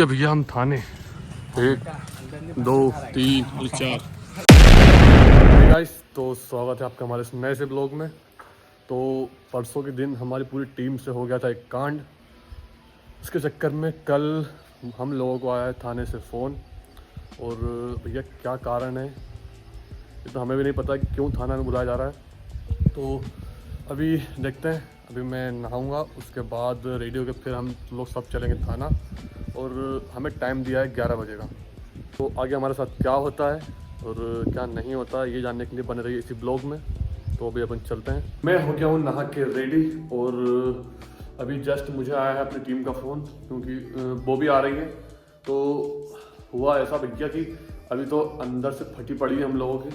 भैया हम थाने 1 2 3 4 गाइस, तो स्वागत है आपका हमारे इस नए से ब्लॉग में। तो परसों के दिन हमारी पूरी टीम से हो गया था एक कांड। उसके चक्कर में कल हम लोगों को आया है थाने से फ़ोन, और भैया क्या कारण है ये तो हमें भी नहीं पता कि क्यों थाना में बुलाया जा रहा है। तो अभी देखते हैं, अभी मैं नहाऊंगा, उसके बाद रेडी होकर फिर हम लोग सब चलेंगे थाना, और हमें टाइम दिया है 11 बजे का। तो आगे हमारे साथ क्या होता है और क्या नहीं होता है ये जानने के लिए बने रहिए इसी ब्लॉग में। तो अभी अपन चलते हैं। मैं हो गया हूँ नहा के रेडी, और अभी जस्ट मुझे आया है अपनी टीम का फ़ोन, क्योंकि वो भी आ रही है। तो हुआ ऐसा भैया कि अभी तो अंदर से फटी पड़ी है हम लोगों की,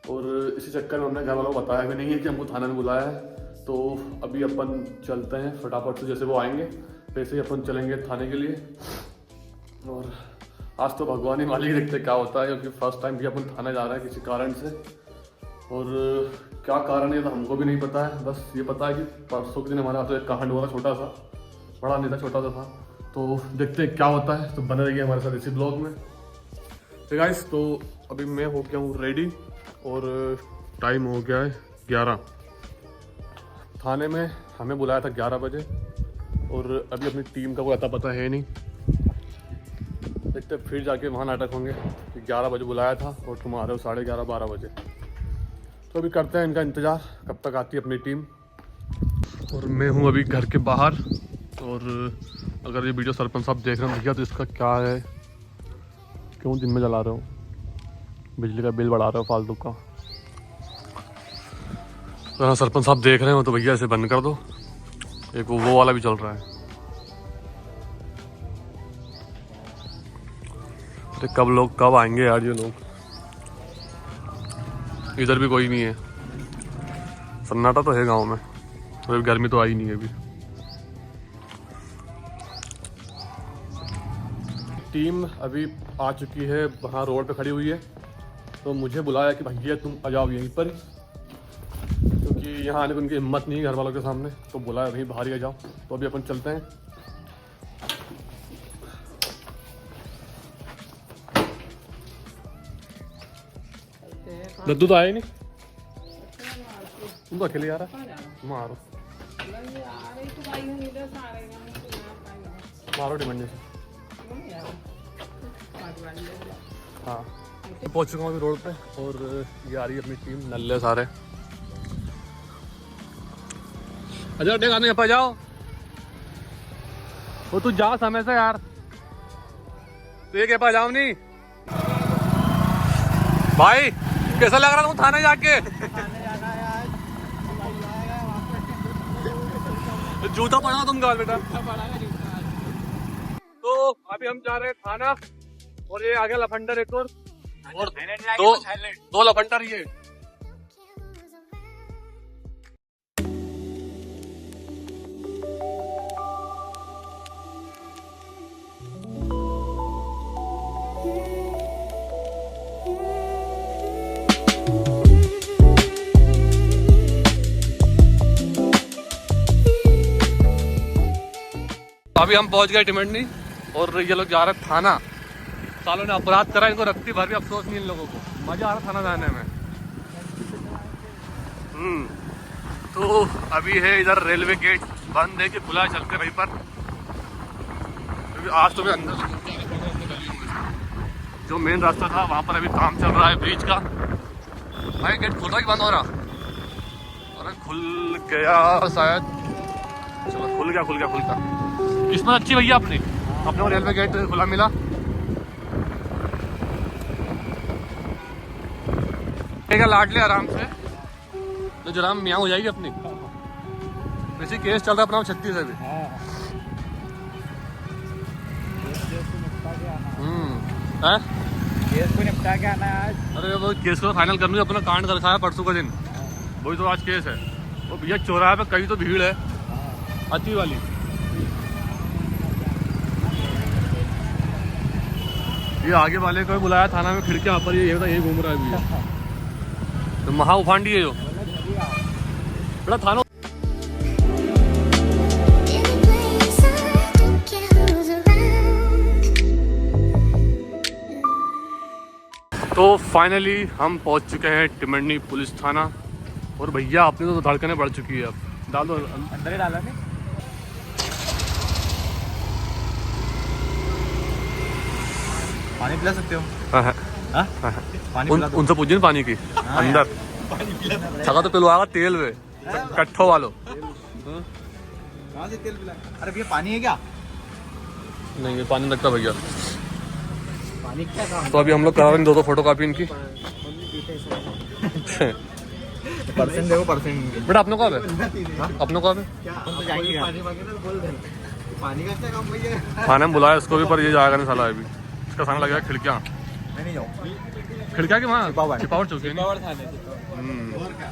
और इसी चक्कर में हमने घर वालों को बताया भी नहीं है कि हमको थाने में बुलाया है। तो अभी अपन चलते हैं फटाफट से, जैसे वो आएंगे वैसे ही अपन चलेंगे थाने के लिए। और आज तो भगवान ही मालिक देखते क्या होता है, क्योंकि फर्स्ट टाइम भी अपन थाने जा रहे हैं किसी कारण से, और क्या कारण है तो हमको भी नहीं पता है। बस ये पता है कि परसों के दिन हमारे हाथों एक कांड हुआ था, छोटा सा, बड़ा नहीं था, छोटा सा था। तो देखते हैं क्या होता है, तो बने रहिए हमारे साथ इसी ब्लॉग में। तो गाइस, तो अभी मैं हो गया हूँ रेडी, और टाइम हो गया है 11। थाने में हमें बुलाया था 11 बजे, और अभी अपनी टीम का कोई अता पता है नहीं। देखते फिर जाके वहाँ नाटक होंगे कि 11 बजे बुलाया था और तुम आ रहे हो 11:30 12 बजे। तो अभी करते हैं इनका इंतज़ार कब तक आती है अपनी टीम। और मैं हूँ अभी घर के बाहर, और अगर ये वीडियो सरपंच साहब देख रहे हैं भैया तो इसका क्या है, क्यों दिन में जला रहे हो, बिजली का बिल बढ़ा रहे हो फालतू का। अगर सरपंच साहब देख रहे हो तो भैया इसे बंद कर दो। एक वो वाला भी चल रहा है। अरे कब आएंगे यार ये लोग। इधर भी कोई नहीं है, सन्नाटा तो है गांव में, तो गर्मी तो आई नहीं है अभी। टीम अभी आ चुकी है, वहाँ रोड पे खड़ी हुई है। तो मुझे बुलाया कि भैया तुम आ जाओ यहीं पर, क्योंकि यहाँ आने की उनकी हिम्मत नहीं है घर वालों के सामने। तो बुलाया वहीं बाहर ही आ जाओ। तो अभी अपन चलते हैं। दद्दू तो आया ही नहीं, तुम तो अकेले आ रहा मारो मारो डिमांड से। हाँ, पहुंच चुका हूँ अभी रोड पे, और ये आ रही है अपनी टीम, नल्ले सारे। अच्छा देख आने यहाँ जाओ, वो तू जा समय से यार, तो ये क्या जाओ नहीं भाई। कैसा लग रहा था थाने जाके? जूता पहना तुम गाल बेटा। तो अभी हम जा रहे हैं थाना, और ये आगे लफंडर एक और दो लफंडर ये। अभी हम पहुंच गए टिमंडी, और ये लोग जा रहे हैं थाना। सालों ने अपराध करा, इनको रत्ती भर भी अफसोस नहीं इन लोगों को। मजा आ रहा थाना जाने में। तो अभी है इधर रेलवे गेट बंद है कि खुला चलते वहीं पर, क्योंकि आज तो भी अंदर जो मेन रास्ता था वहाँ पर अभी काम चल रहा है ब्रिज का। भाई गेट खुल रहा है कि बंद हो रहा? अरे खुल गया शायद, चलो खुल गया। इसमें अच्छी भैया अपने को रेलवे गेट खुला मिला। लाट ले आराम से, तो जरा मियाँ हो जाएगी अपनी। वैसे केस चल रहा है अपना 36 है भी। केस को निपटा के आना है आज। अरे वो केस को फाइनल करने अपना कांड कर रखा है परसों का दिन, वही तो आज केस है। वो भैया चौराहे पे कहीं तो भीड़ है अच्छी वाली। ये आगे वाले को बुलाया थाना में, खिड़कियाँ पर ये घूम रहा है भैया। तो महा उफांडी है जो बड़ा थाना। In a place I don't care who's around. तो फाइनली हम पहुंच चुके हैं टिमरनी पुलिस थाना। और भैया आपने तो धड़कनें बढ़ चुकी है, अब डाल दो अंदर ही डाला नहीं। पानी पिला सकते हो? हाँ? पानी पिला दो। उनसे पूछिए ना पानी की। अंदर छका तो पिलवाएगा तेल में कट्ठो वालों। कहाँ से तेल पिला? अरे भैया पानी है क्या? नहीं ये पानी लगता भैया। पानी क्या काम? तो अभी हम लोग करा रहे हैं दो फोटो कॉपी इनकी। परसेंट देखो परसेंट। बेटा अपने को है अपने को है तो जाएंगे पानी मांगे ना बोल देना। पानी का क्या काम भैया? थाने में बुलाया इसको भी, पर ये जाएगा नहीं साला अभी। इसका सामने लगेगा खिड़कियाँ। मैं नहीं जाऊँ। खिड़कियाँ की वहाँ छिपावट। छिपावट चौकी है नहीं? और क्या?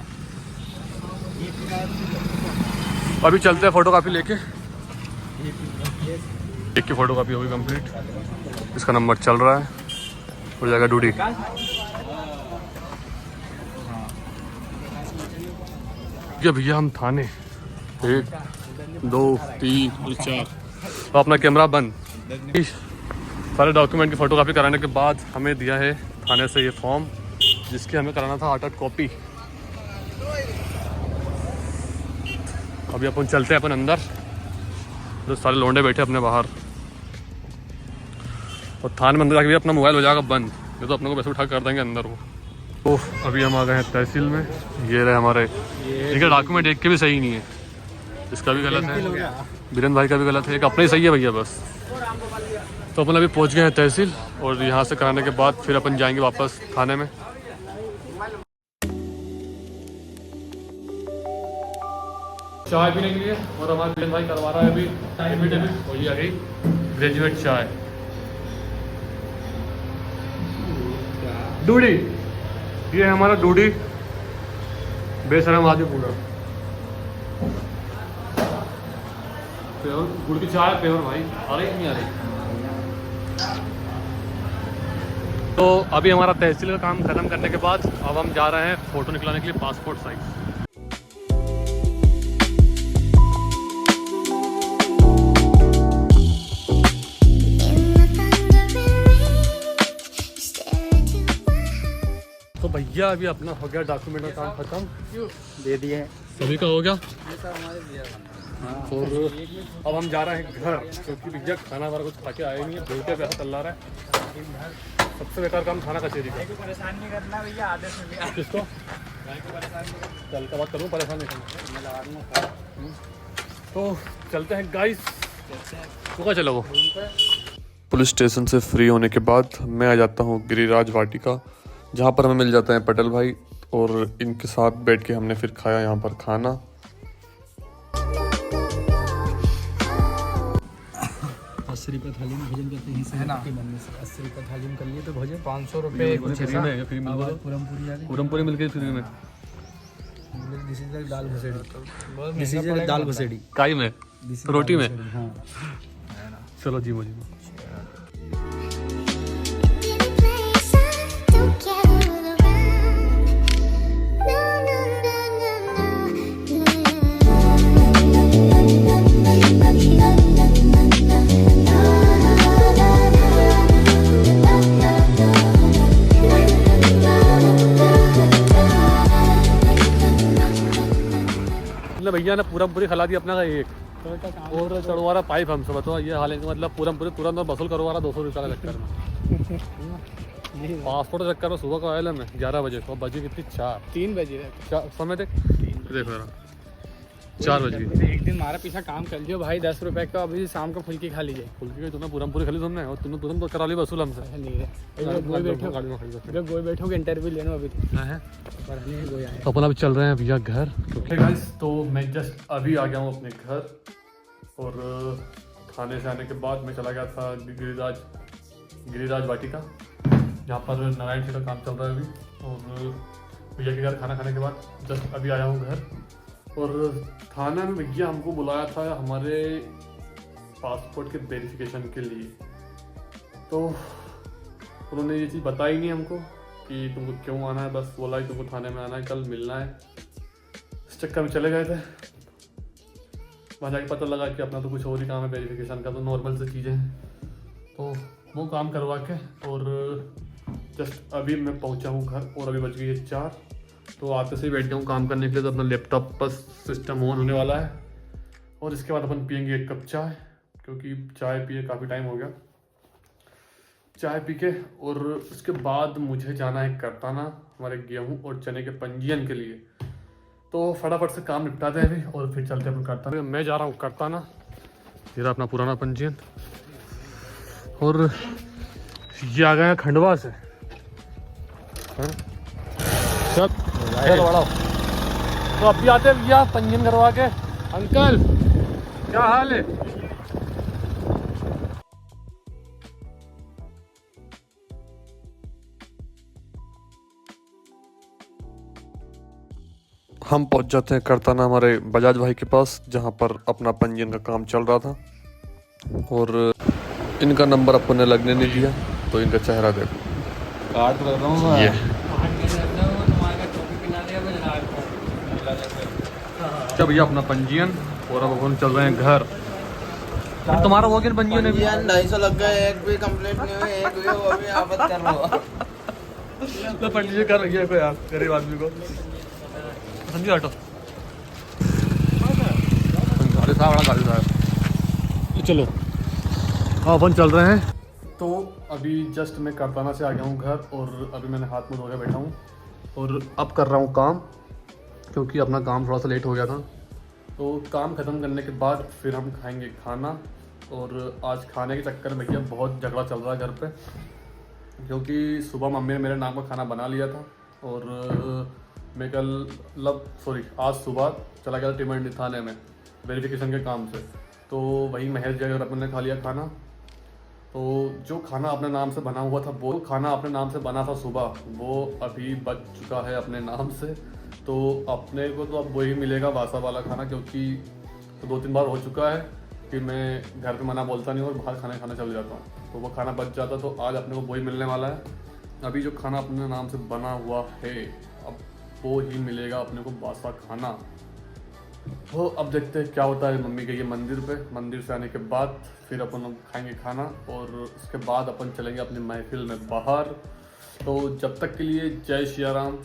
अभी चलते हैं फोटो कॉपी लेके। एक की फोटो कॉपी होगी कंप्लीट। इसका नंबर चल रहा है, हो जाएगा ड्यूटी। ये भैया हम थाने 1 2 3 और 4। तो अपना कैमरा बंद। सारे डॉक्यूमेंट की फोटो कॉपी कराने के बाद हमें दिया है थाने से ये फॉर्म, जिसकी हमें कराना था 8 कॉपी। अभी अपन चलते हैं अपन अंदर, जो सारे लौंडे बैठे अपने बाहर। और थाने में अंदर जाके भी अपना मोबाइल हो जाएगा बंद, ये तो अपने को पैसे उठा कर देंगे अंदर वो। तो अभी हम आ गए हैं तहसील में। ये रहे हमारे, देखिए डॉक्यूमेंट एक के भी सही नहीं है। इसका भी गलत है, बीरेन भाई का भी गलत है, एक अपना ही सही है भैया बस। तो अपन अभी पहुंच गए हैं तहसील, और यहाँ से कराने के बाद फिर अपन जाएंगे वापस थाने में। चाय पीने के लिए, और हमारे बीरेन भाई करवा रहा है अभी एफिडेविट, और ये आ गई ग्रेजुएट चाय। डूडी, ये है हमारा डूडी बेशरम आदमी पूरा। प्योर गुड़ की चाय, प्योर भाई। आ रही नहीं आ रही? तो अभी हमारा तहसील का काम खत्म करने के बाद अब हम जा रहे हैं फ़ोटो निकलाने के लिए पासपोर्ट साइज। तो भैया अभी अपना हो गया डॉक्यूमेंट का काम खत्म, दे दिए। सभी का हो गया। और अब हम जा रहे हैं घर, क्योंकि भैया खाना हमारा कुछ खा के आए नहीं है, भूखे पैसा चल रहा है। सबसे बेकार काम खाना कचेरी का। परेशान नहीं करना भैया, आदेश में लिया। किसको? कल का बात करूँ, परेशान नहीं करना। तो चलते हैं गाइस। तो क्या चलो? पुलिस स्टेशन से फ्री होने के बाद मैं आ जाता हूँ गिरिराज वाटिका, जहाँ पर हमें मिल जाते हैं पटेल भाई, और इनके साथ बैठ के हमने फिर खाया यहाँ पर खाना। 80 रुपये थाली में भोजन करते हैं है ना? 80 रुपये थाली में कर लिए तो भोजन 500 रुपये पूरमपुरी मिल गई फ्री में। दाल घुसेड़ी काई में, रोटी में। हाँ। चलो जी मुझे भैया ने पूरमपुरी खिला दी अपना का एक, और चढ़वा रहा पाइप हमसे। बताओ ये हाल है, मतलब पूरमपुरी तुरंत और वसूल करवा रहा 200 रुपये का चक्कर में। पासपोर्ट चक्कर में सुबह का आयल है मैं 11 बजे, तो बजे कितनी 3 बजे समय देख देखो रहा 4 बजे। एक दिन हमारा पीछा काम कर लियो भाई, 10 रुपये का। अभी शाम को फुल्की खा लीजिए। फुल्की तुमने पूरमपुरी खाली तुमने, और तुमने तुरंत करा ली वसूल हमसे। गोई बैठो के इंटरव्यू लेना अभी तो अपन अभी चल रहे हैं भैया घर। गाइस तो मैं जस्ट अभी आ गया हूँ अपने घर, और खाने से आने के बाद मैं चला गया था गिरिराज वाटिका, जहाँ पर नारायण जी का काम चल रहा है अभी। और भैया के घर खाना खाने के बाद जस्ट अभी आया हूँ घर। और थाना में भैया हमको बुलाया था हमारे पासपोर्ट के वेरिफिकेशन के लिए, तो उन्होंने ये चीज़ बताई नहीं हमको कि तुमको क्यों आना है, बस बोला ही तुमको थाने में आना है, कल मिलना है। इस चक्कर में चले गए थे। वहाँ जाके पता लगा कि अपना तो कुछ और ही काम है वेरिफिकेशन का, तो नॉर्मल से चीज़ें हैं। तो वो काम करवा के और जस्ट अभी मैं पहुंचा हूँ घर और अभी बज गई है 4। तो आते से ही बैठ जाऊँ काम करने के लिए। तो अपना लैपटॉप पर सिस्टम ऑन होने वाला है और इसके बाद अपन पियेंगे एक कप चाय, क्योंकि चाय पिए काफ़ी टाइम हो गया। चाय पी के और उसके बाद मुझे जाना है करताना हमारे गेहूँ और चने के पंजीयन के लिए। तो फटाफट से काम निपटाते हैं अभी और फिर चलते हैं अपन करताना। मैं जा रहा हूँ करताना, मेरा अपना पुराना पंजीयन, और ये आ गया खंडवा से। चल बढ़ाओ। तो अभी आते हैं भैया पंजीयन करवा के। अंकल क्या हाल है? हम पहुंच जाते हैं करताना हमारे बजाज भाई के पास, जहां पर अपना पंजीयन का काम चल रहा था। और इनका नंबर अपन ने लगने नहीं दिया, तो इनका चेहरा देखो। काट रहा हूँ ये क्या भैया अपना पंजीयन, और अब अपन चल रहे हैं घर। और तुम्हारा वो क्या पंजीयन है? 250 लग गए, एक भी कंप्लीट नहीं हुई, एक भी वो भी आपत कर रहा हो। तो पंजीयन कर रही है कोई यार गरीब आदमी को। संजू ऑटो गाड़ी साहब, बड़ा गाड़ी साहब। चलो हाँ अपन चल रहे हैं। तो अभी जस्ट मैं करताना से आ गया हूँ घर और अभी मैंने हाथ मुँह धो के बैठा हूँ और अब कर रहा हूँ काम, क्योंकि अपना काम थोड़ा सा लेट हो गया था। तो काम ख़त्म करने के बाद फिर हम खाएंगे खाना। और आज खाने के चक्कर में भैया बहुत झगड़ा चल रहा है घर पे, क्योंकि सुबह मम्मी ने मेरे नाम का खाना बना लिया था और मैं आज सुबह चला गया था टिमंडी थाने में वेरिफिकेशन के काम से। तो वही महेश जगह अपन ने खा लिया खाना। तो जो खाना अपने नाम से बना हुआ था, वो खाना अपने नाम से बना था सुबह, वो अभी बच चुका है अपने नाम से। तो अपने को तो अब वही मिलेगा वासा वाला खाना, क्योंकि तो 2-3 बार हो चुका है कि मैं घर पे मना बोलता नहीं और बाहर खाना चल जाता हूँ। तो वो खाना बच जाता, तो आज अपने को वही मिलने वाला है। अभी जो खाना अपने नाम से बना हुआ है, अब वो ही मिलेगा अपने को वासा खाना। तो अब देखते हैं क्या होता है। मम्मी गई है मंदिर पे, मंदिर से आने के बाद फिर अपन खाएंगे खाना और उसके बाद अपन चलेंगे अपनी महफिल में बाहर। तो जब तक के लिए जय श्री राम।